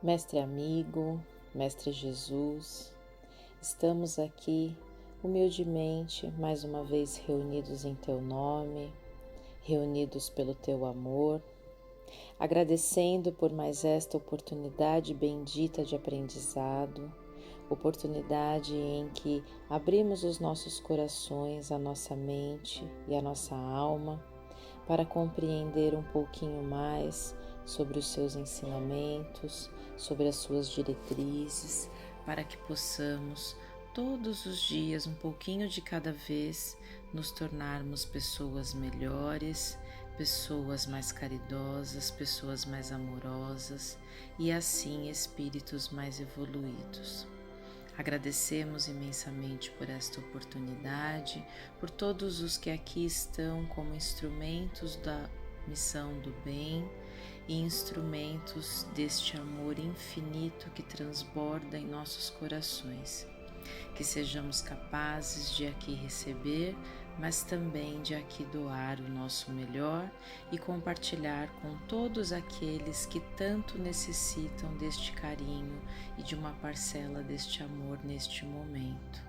Mestre amigo, Mestre Jesus, estamos aqui humildemente mais uma vez reunidos em Teu nome, reunidos pelo Teu amor, agradecendo por mais esta oportunidade bendita de aprendizado, oportunidade em que abrimos os nossos corações, a nossa mente e a nossa alma para compreender um pouquinho mais sobre os seus ensinamentos, sobre as suas diretrizes, para que possamos todos os dias, um pouquinho de cada vez, nos tornarmos pessoas melhores, pessoas mais caridosas, pessoas mais amorosas e assim espíritos mais evoluídos. Agradecemos imensamente por esta oportunidade, por todos os que aqui estão como instrumentos da missão do bem e instrumentos deste amor infinito que transborda em nossos corações. Que sejamos capazes de aqui receber, mas também de aqui doar o nosso melhor e compartilhar com todos aqueles que tanto necessitam deste carinho e de uma parcela deste amor neste momento.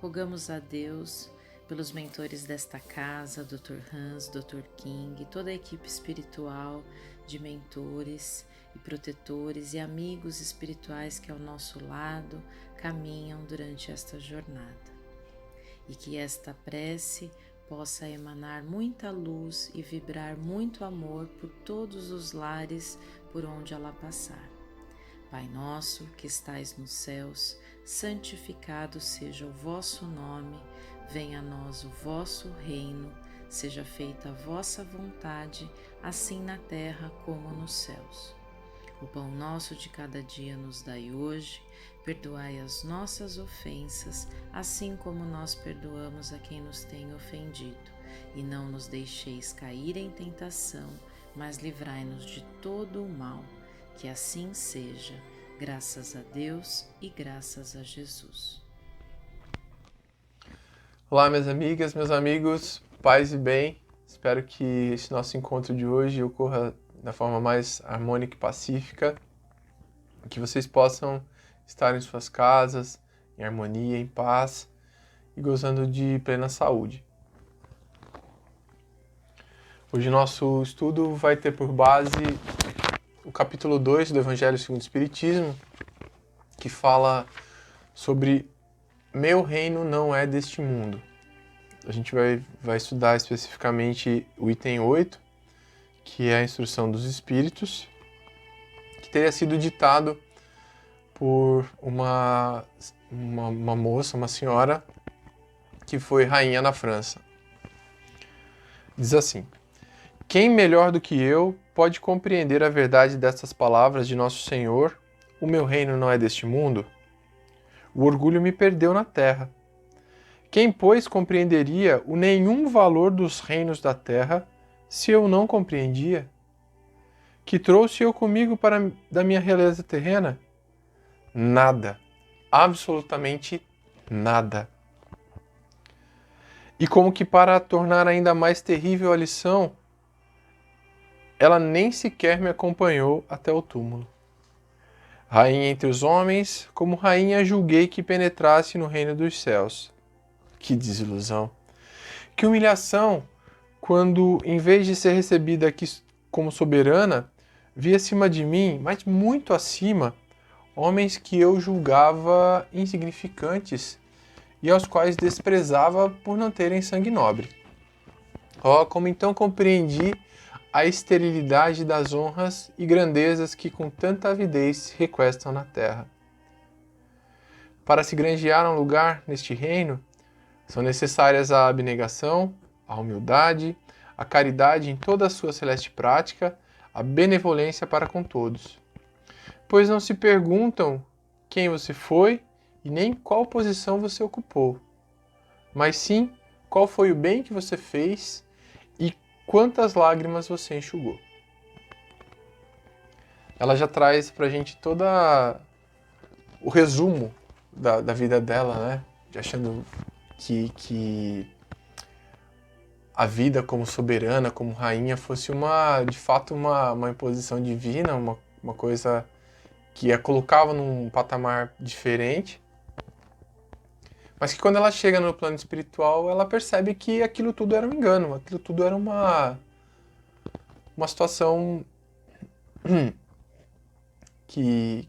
Rogamos a Deus pelos mentores desta casa, Dr. Hans, Dr. King, toda a equipe espiritual de mentores e protetores e amigos espirituais que ao nosso lado caminham durante esta jornada. E que esta prece possa emanar muita luz e vibrar muito amor por todos os lares por onde ela passar. Pai nosso que estais nos céus, santificado seja o vosso nome, venha a nós o vosso reino, seja feita a vossa vontade, assim na terra como nos céus. O pão nosso de cada dia nos dai hoje, perdoai as nossas ofensas, assim como nós perdoamos a quem nos tem ofendido. E não nos deixeis cair em tentação, mas livrai-nos de todo o mal. Que assim seja, graças a Deus e graças a Jesus. Olá, minhas amigas, meus amigos, paz e bem. Espero que esse nosso encontro de hoje ocorra da forma mais harmônica e pacífica, que vocês possam estar em suas casas, em harmonia, em paz e gozando de plena saúde. Hoje nosso estudo vai ter por base o capítulo 2 do Evangelho segundo o Espiritismo, que fala sobre meu reino não é deste mundo. A gente vai estudar especificamente o item 8, que é a instrução dos espíritos, que teria sido ditado por uma moça, uma senhora, que foi rainha na França. Diz assim: quem melhor do que eu pode compreender a verdade destas palavras de Nosso Senhor, o meu reino não é deste mundo? O orgulho me perdeu na terra. Quem, pois, compreenderia o nenhum valor dos reinos da terra, se eu não compreendia? Que trouxe eu comigo da minha realeza terrena? Nada. Absolutamente nada. E como que para tornar ainda mais terrível a lição, ela nem sequer me acompanhou até o túmulo. Rainha entre os homens, como rainha julguei que penetrasse no reino dos céus. Que desilusão! Que humilhação, quando, em vez de ser recebida aqui como soberana, vi acima de mim, mas muito acima, homens que eu julgava insignificantes e aos quais desprezava por não terem sangue nobre. Oh, como então compreendi a esterilidade das honras e grandezas que com tanta avidez se requestam na terra. Para se granjear um lugar neste reino, são necessárias a abnegação, a humildade, a caridade em toda a sua celeste prática, a benevolência para com todos. Pois não se perguntam quem você foi e nem qual posição você ocupou, mas sim qual foi o bem que você fez e quantas lágrimas você enxugou. Ela já traz pra gente toda o resumo da vida dela, né? Achando que a vida como soberana, como rainha, fosse de fato uma imposição divina, uma coisa que a colocava num patamar diferente, mas que quando ela chega no plano espiritual, ela percebe que aquilo tudo era um engano, aquilo tudo era uma situação que,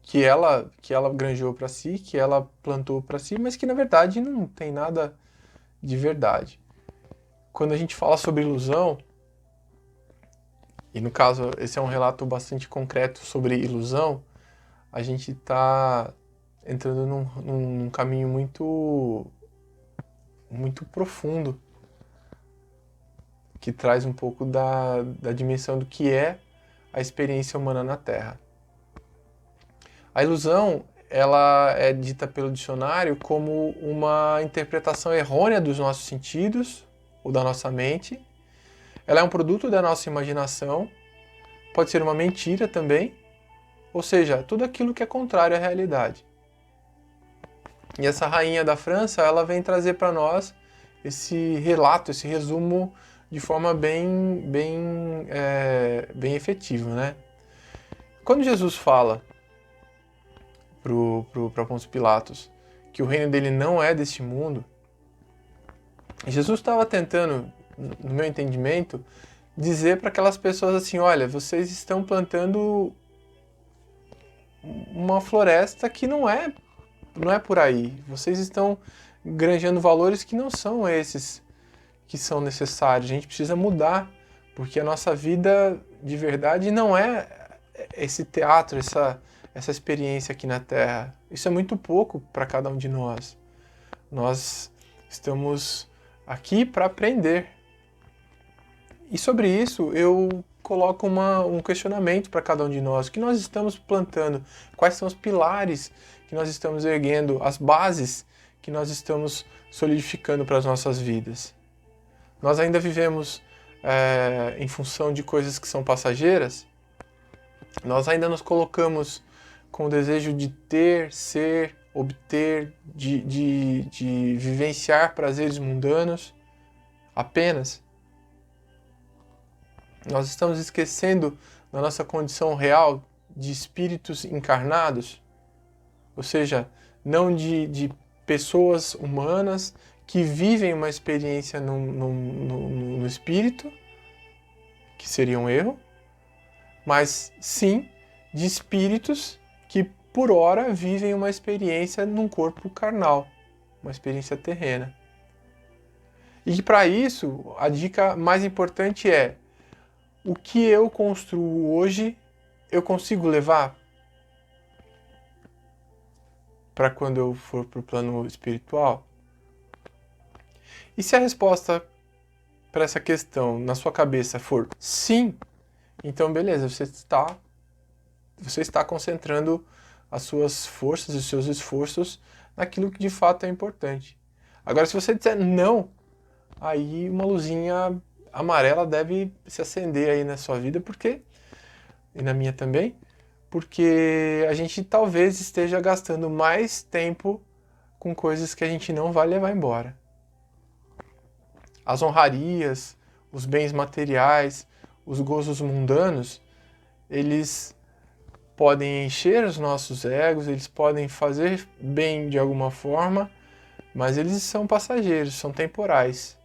que ela granjeou para si, que ela plantou para si, mas que na verdade não tem nada de verdade. Quando a gente fala sobre ilusão, e no caso esse é um relato bastante concreto sobre ilusão, a gente está entrando num caminho muito profundo, que traz um pouco da dimensão do que é a experiência humana na Terra. A ilusão, ela é dita pelo dicionário como uma interpretação errônea dos nossos sentidos ou da nossa mente. Ela é um produto da nossa imaginação, pode ser uma mentira também, ou seja, tudo aquilo que é contrário à realidade. E essa rainha da França, ela vem trazer para nós esse relato, esse resumo de forma bem efetiva, né? Quando Jesus fala para Pôncio Pilatos que o reino dele não é deste mundo, Jesus estava tentando, no meu entendimento, dizer para aquelas pessoas assim, olha, vocês estão plantando uma floresta que não é por aí. Vocês estão granjeando valores que não são esses que são necessários. A gente precisa mudar, porque a nossa vida de verdade não é esse teatro, essa experiência aqui na Terra. Isso é muito pouco para cada um de nós. Nós estamos aqui para aprender. E sobre isso eu coloco um questionamento para cada um de nós. O que nós estamos plantando? Quais são os pilares que nós estamos erguendo? As bases que nós estamos solidificando para as nossas vidas? Nós ainda vivemos em função de coisas que são passageiras? Nós ainda nos colocamos com o desejo de ter, ser, obter, de vivenciar prazeres mundanos apenas? Nós estamos esquecendo da nossa condição real de espíritos encarnados, ou seja, não de pessoas humanas que vivem uma experiência no espírito, que seria um erro, mas sim de espíritos que por hora vivem uma experiência num corpo carnal, uma experiência terrena. E que para isso a dica mais importante é: o que eu construo hoje, eu consigo levar para quando eu for para o plano espiritual? E se a resposta para essa questão na sua cabeça for sim, então beleza, você está concentrando as suas forças e os seus esforços naquilo que de fato é importante. Agora, se você disser não, aí uma luzinha amarela deve se acender aí na sua vida, e na minha também, porque a gente talvez esteja gastando mais tempo com coisas que a gente não vai levar embora. As honrarias, os bens materiais, os gozos mundanos, eles podem encher os nossos egos, eles podem fazer bem de alguma forma, mas eles são passageiros, são temporais.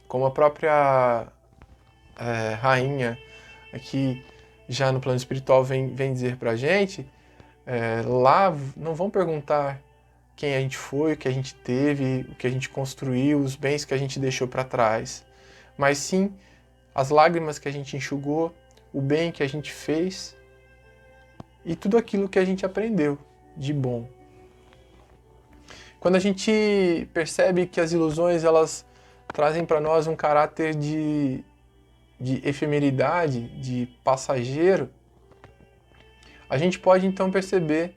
Como a própria rainha aqui já no plano espiritual vem dizer pra gente, lá não vão perguntar quem a gente foi, o que a gente teve, o que a gente construiu, os bens que a gente deixou para trás, mas sim as lágrimas que a gente enxugou, o bem que a gente fez e tudo aquilo que a gente aprendeu de bom. Quando a gente percebe que as ilusões elas trazem para nós um caráter de efemeridade, de passageiro, a gente pode então perceber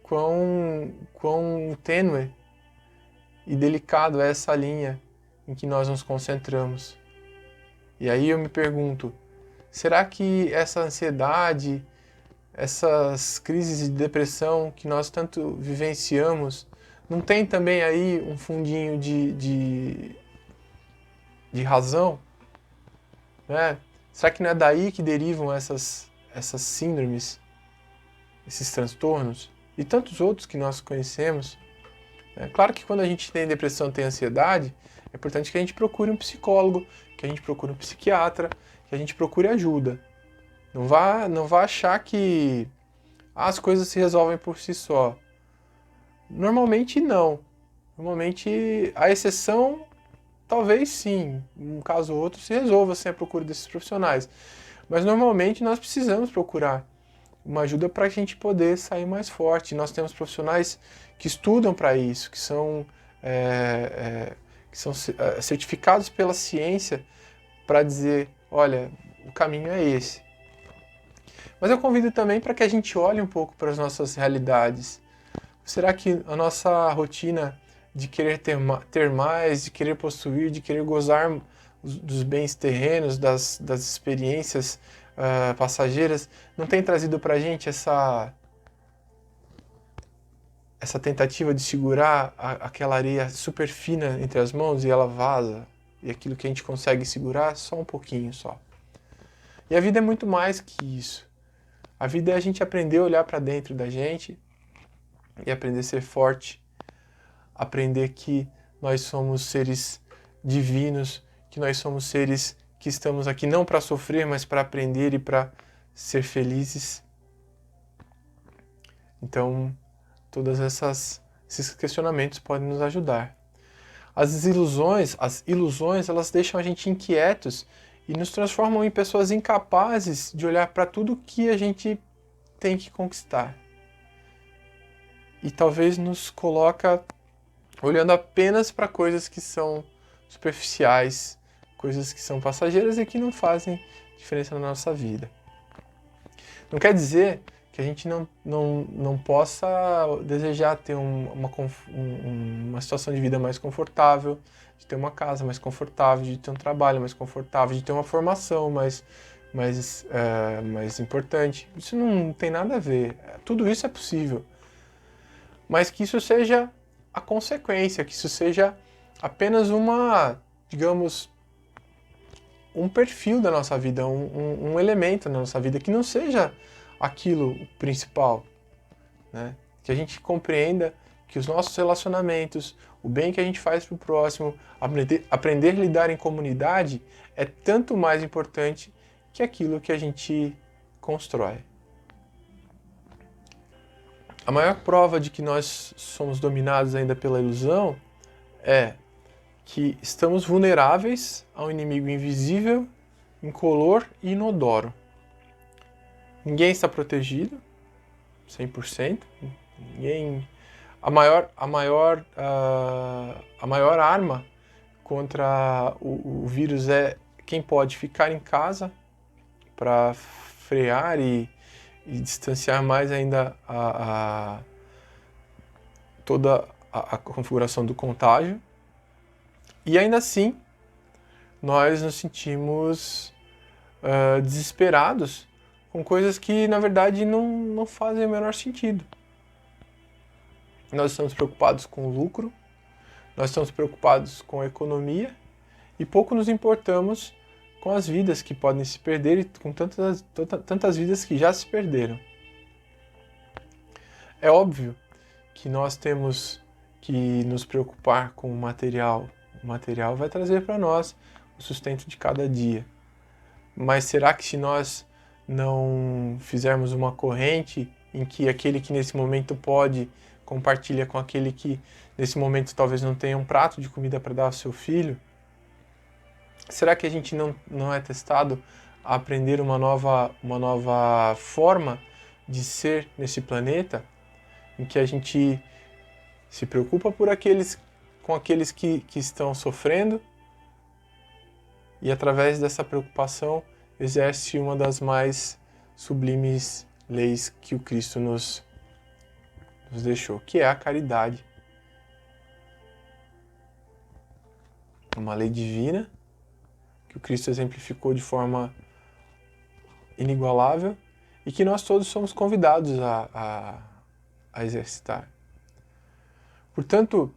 quão tênue e delicado é essa linha em que nós nos concentramos. E aí eu me pergunto, será que essa ansiedade, essas crises de depressão que nós tanto vivenciamos, não tem também aí um fundinho de razão? Né? Será que não é daí que derivam essas síndromes? esses transtornos e tantos outros que nós conhecemos. É claro que quando a gente tem depressão, tem ansiedade, é importante que a gente procure um psicólogo, que a gente procure um psiquiatra, que a gente procure ajuda. Não vá achar que as coisas se resolvem por si só. Normalmente não. Normalmente a exceção, talvez sim, um caso ou outro se resolva sem a procura desses profissionais. Mas normalmente nós precisamos procurar uma ajuda para a gente poder sair mais forte. Nós temos profissionais que estudam para isso, que são certificados pela ciência para dizer, olha, o caminho é esse. Mas eu convido também para que a gente olhe um pouco para as nossas realidades. Será que a nossa rotina de querer ter mais, de querer possuir, de querer gozar dos bens terrenos, das experiências passageiras, não tem trazido para a gente essa tentativa de segurar aquela areia super fina entre as mãos e ela vaza, e aquilo que a gente consegue segurar só um pouquinho só. E a vida é muito mais que isso. A vida é a gente aprender a olhar para dentro da gente e aprender a ser forte, aprender que nós somos seres divinos, que nós somos seres que estamos aqui não para sofrer, mas para aprender e para ser felizes. Então, todos esses questionamentos podem nos ajudar. As ilusões, elas deixam a gente inquietos e nos transformam em pessoas incapazes de olhar para tudo que a gente tem que conquistar. E talvez nos coloca olhando apenas para coisas que são superficiais, coisas que são passageiras e que não fazem diferença na nossa vida. Não quer dizer que a gente não possa desejar ter uma situação de vida mais confortável, de ter uma casa mais confortável, de ter um trabalho mais confortável, de ter uma formação mais importante. Isso não tem nada a ver. Tudo isso é possível. Mas que isso seja a consequência, que isso seja apenas digamos, um perfil da nossa vida, um elemento da nossa vida, que não seja aquilo o principal, né? Que a gente compreenda que os nossos relacionamentos, o bem que a gente faz para o próximo, aprender a lidar em comunidade é tanto mais importante que aquilo que a gente constrói. A maior prova de que nós somos dominados ainda pela ilusão é que estamos vulneráveis a um inimigo invisível, incolor e inodoro. Ninguém está protegido, 100%. A maior arma contra o vírus é quem pode ficar em casa para frear e distanciar mais ainda toda a configuração do contágio. E ainda assim, nós nos sentimos desesperados com coisas que, na verdade, não fazem o menor sentido. Nós estamos preocupados com o lucro, nós estamos preocupados com a economia e pouco nos importamos com as vidas que podem se perder e com tantas vidas que já se perderam. É óbvio que nós temos que nos preocupar com o material. O material vai trazer para nós o sustento de cada dia. Mas será que se nós não fizermos uma corrente em que aquele que nesse momento pode compartilha com aquele que nesse momento talvez não tenha um prato de comida para dar ao seu filho? Será que a gente não é testado a aprender uma nova forma de ser nesse planeta, em que a gente se preocupa com aqueles que estão sofrendo e através dessa preocupação exerce uma das mais sublimes leis que o Cristo nos deixou, que é a caridade. Uma lei divina que o Cristo exemplificou de forma inigualável e que nós todos somos convidados a exercitar. Portanto,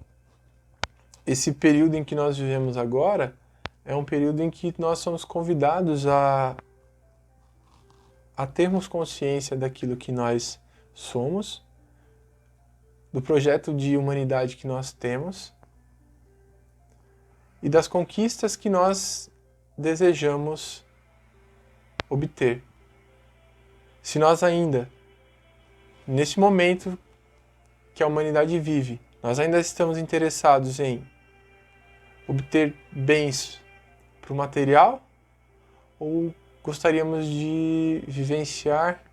esse período em que nós vivemos agora é um período em que nós somos convidados a termos consciência daquilo que nós somos, do projeto de humanidade que nós temos e das conquistas que nós desejamos obter. Se nós ainda, neste momento que a humanidade vive, nós ainda estamos interessados em obter bens para o material, ou gostaríamos de vivenciar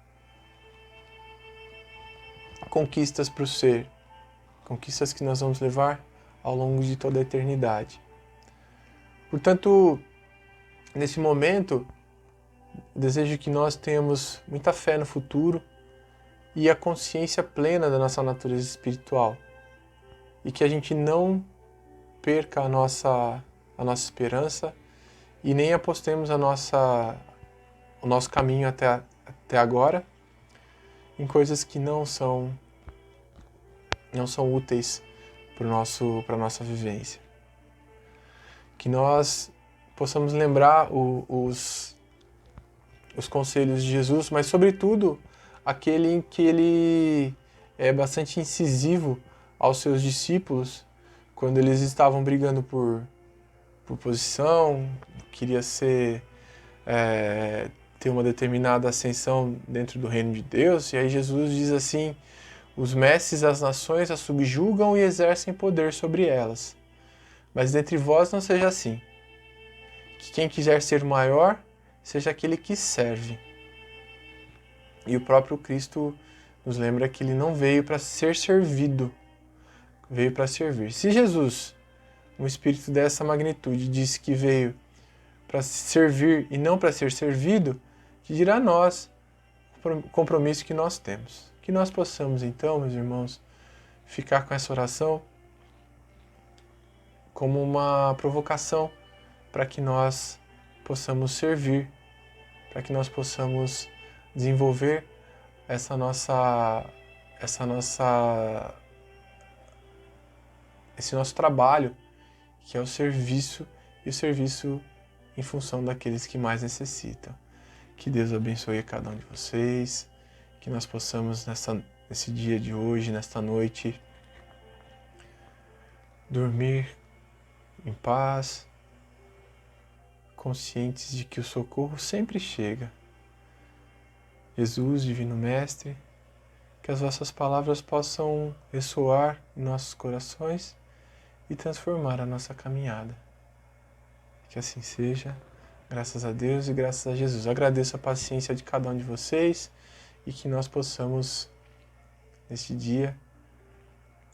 conquistas para o ser, conquistas que nós vamos levar ao longo de toda a eternidade. Portanto, nesse momento, desejo que nós tenhamos muita fé no futuro e a consciência plena da nossa natureza espiritual, e que a gente não perca a nossa esperança e nem apostemos o nosso caminho até agora em coisas que não são úteis para a nossa vivência. Que nós possamos lembrar os conselhos de Jesus, mas sobretudo aquele em que ele é bastante incisivo aos seus discípulos quando eles estavam brigando por posição, queria ter uma determinada ascensão dentro do reino de Deus, e aí Jesus diz assim: os mestres das nações as subjugam e exercem poder sobre elas. Mas dentre vós não seja assim. Que quem quiser ser maior, seja aquele que serve. E o próprio Cristo nos lembra que ele não veio para ser servido, veio para servir. Se Jesus, um espírito dessa magnitude, disse que veio para servir e não para ser servido, que dirá nós o compromisso que nós temos. Que nós possamos então, meus irmãos, ficar com essa oração como uma provocação para que nós possamos servir, para que nós possamos desenvolver esse nosso trabalho, que é o serviço, e o serviço em função daqueles que mais necessitam. Que Deus abençoe a cada um de vocês, que nós possamos nesse dia de hoje, nesta noite, dormir em paz, conscientes de que o socorro sempre chega. Jesus, Divino Mestre, que as vossas palavras possam ressoar em nossos corações e transformar a nossa caminhada. Que assim seja, graças a Deus e graças a Jesus. Agradeço a paciência de cada um de vocês e que nós possamos, neste dia,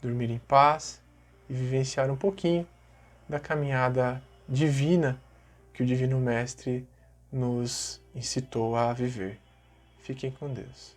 dormir em paz e vivenciar um pouquinho da caminhada divina que o Divino Mestre nos incitou a viver. Fiquem com Deus.